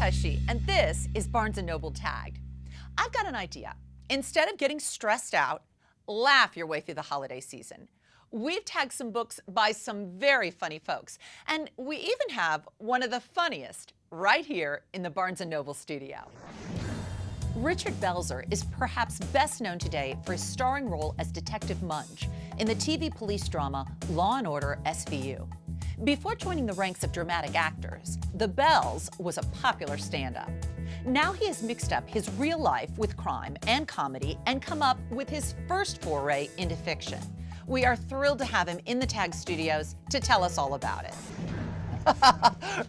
Takahashi, and this is Barnes & Noble Tagged. I've got an idea. Instead of getting stressed out, laugh your way through the holiday season. We've tagged some books by some very funny folks, and we even have one of the funniest right here in the Barnes & Noble studio. Richard Belzer is perhaps best known today for his starring role as Detective Munch in the TV police drama Law & Order SVU. Before joining the ranks of dramatic actors, the Bells was a popular stand-up. Now he has mixed up his real life with crime and comedy and come up with his first foray into fiction. We are thrilled to have him in the Tag Studios to tell us all about it.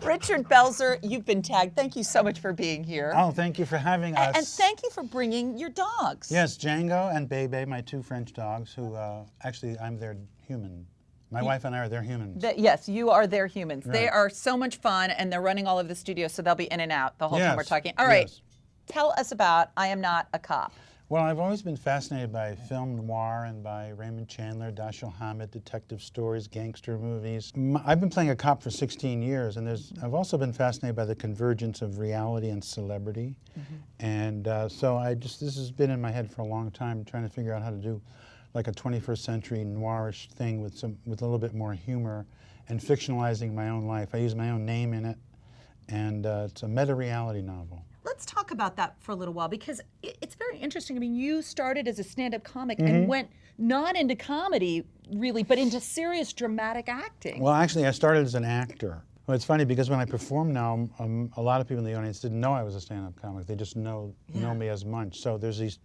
Richard Belzer, you've been tagged. Thank you so much for being here. Oh, thank you for having us. And thank you for bringing your dogs. Yes, Django and Bebe, my two French dogs, who actually I'm their human. My wife and I are their humans. Yes, you are their humans. Right. They are so much fun, and they're running all over the studio, so they'll be in and out the whole time we're talking. All right, tell us about I Am Not a Cop. Well, I've always been fascinated by film noir and by Raymond Chandler, Dashiell Hammett, detective stories, gangster movies. I've been playing a cop for 16 years, and I've also been fascinated by the convergence of reality and celebrity. And so this has been in my head for a long time, trying to figure out how to do like a 21st century noirish thing with a little bit more humor and fictionalizing my own life. I use my own name in it, and it's a meta-reality novel. Let's talk about that for a little while, because it's very interesting. I mean, you started as a stand-up comic and went not into comedy, really, but into serious dramatic acting. Well, actually, I started as an actor. Well, it's funny because when I perform now, a lot of people in the audience didn't know I was a stand-up comic. They just know me as Munch. So there's these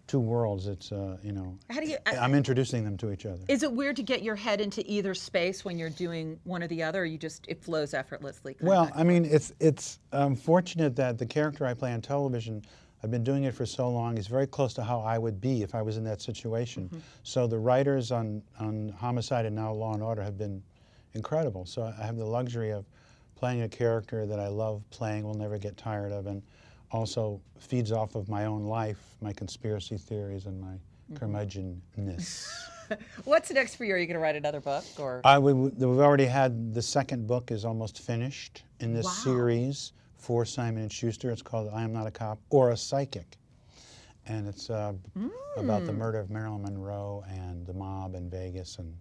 two worlds. It's you know, how do you, I'm introducing them to each other. Is it weird to get your head into either space when you're doing one or the other, or it flows effortlessly? Well, I mean, it's fortunate that the character I play on television, I've been doing it for so long, is very close to how I would be if I was in that situation. So the writers on Homicide and now Law & Order have been incredible. So I have the luxury of playing a character that I love playing, will never get tired of, and also feeds off of my own life, my conspiracy theories, and my curmudgeonness. What's next for you? Are you going to write another book? Or we've already had, the second book is almost finished in this series for Simon & Schuster. It's called I Am Not a Cop or a Psychic. And it's about the murder of Marilyn Monroe and the mob in Vegas and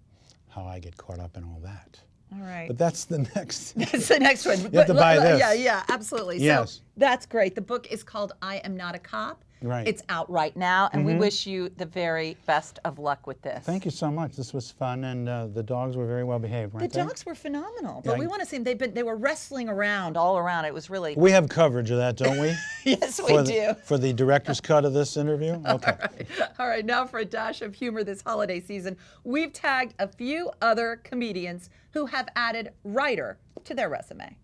how I get caught up in all that. All right. But that's the next. That's the next one. You have to buy this. Yeah, absolutely. Yes. So that's great. The book is called I Am Not a Cop. Right. It's out right now, and we wish you the very best of luck with this. Thank you so much. This was fun, and the dogs were very well behaved, weren't they? The dogs were phenomenal, but we want to see them. They were wrestling around all around. It was really. We have coverage of that, don't we? Yes, we do. For the director's cut of this interview? Okay. All right, now for a dash of humor this holiday season, we've tagged a few other comedians who have added writer to their resume.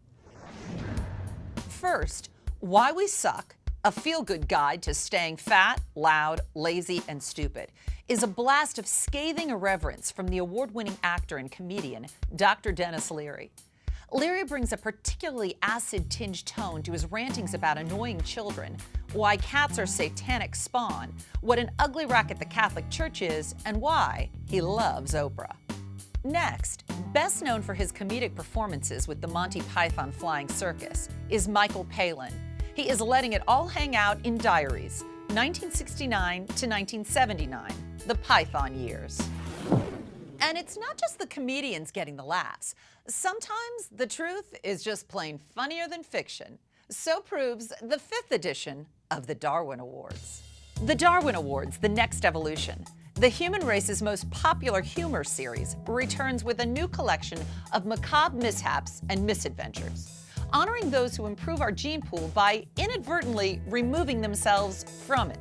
First, Why We Suck, a feel-good guide to staying fat, loud, lazy, and stupid, is a blast of scathing irreverence from the award-winning actor and comedian, Dr. Denis Leary. Leary brings a particularly acid-tinged tone to his rantings about annoying children, why cats are satanic spawn, what an ugly racket the Catholic Church is, and why he loves Oprah. Next, best known for his comedic performances with the Monty Python Flying Circus, is Michael Palin. He is letting it all hang out in Diaries, 1969 to 1979, the Python years. And it's not just the comedians getting the laughs. Sometimes the truth is just plain funnier than fiction. So proves the 5th edition of the Darwin Awards. The Darwin Awards, the next evolution. The human race's most popular humor series returns with a new collection of macabre mishaps and misadventures, honoring those who improve our gene pool by inadvertently removing themselves from it.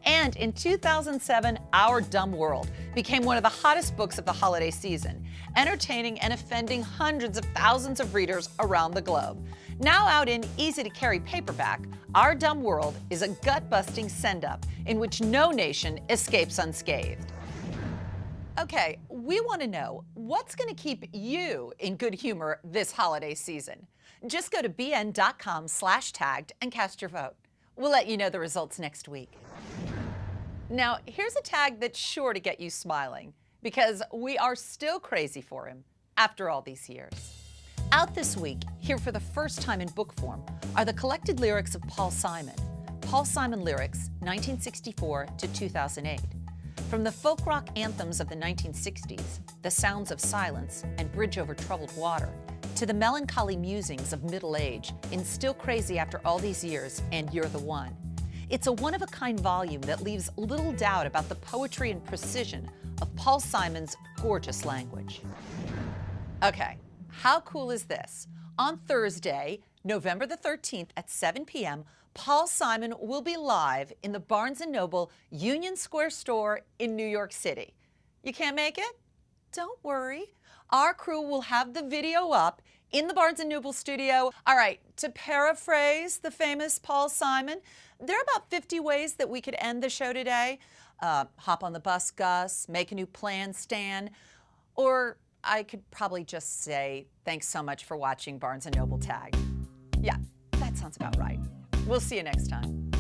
And in 2007, Our Dumb World became one of the hottest books of the holiday season, entertaining and offending hundreds of thousands of readers around the globe. Now out in easy-to-carry paperback, Our Dumb World is a gut-busting send-up in which no nation escapes unscathed. Okay, we want to know what's going to keep you in good humor this holiday season. Just go to bn.com/tagged and cast your vote. We'll let you know the results next week. Now, here's a tag that's sure to get you smiling, because we are still crazy for him after all these years. Out this week, here for the first time in book form, are the collected lyrics of Paul Simon. Paul Simon Lyrics, 1964 to 2008. From the folk rock anthems of the 1960s, The Sounds of Silence and Bridge Over Troubled Water, to the melancholy musings of middle age in Still Crazy After All These Years and You're the One. It's a one-of-a-kind volume that leaves little doubt about the poetry and precision of Paul Simon's gorgeous language. Okay, how cool is this? On Thursday, November the 13th at 7 p.m., Paul Simon will be live in the Barnes & Noble Union Square store in New York City. You can't make it? Don't worry. Our crew will have the video up in the Barnes & Noble studio. All right, to paraphrase the famous Paul Simon, there are about 50 ways that we could end the show today. Hop on the bus, Gus, make a new plan, Stan, or I could probably just say, thanks so much for watching Barnes & Noble Tag. Yeah, that sounds about right. We'll see you next time.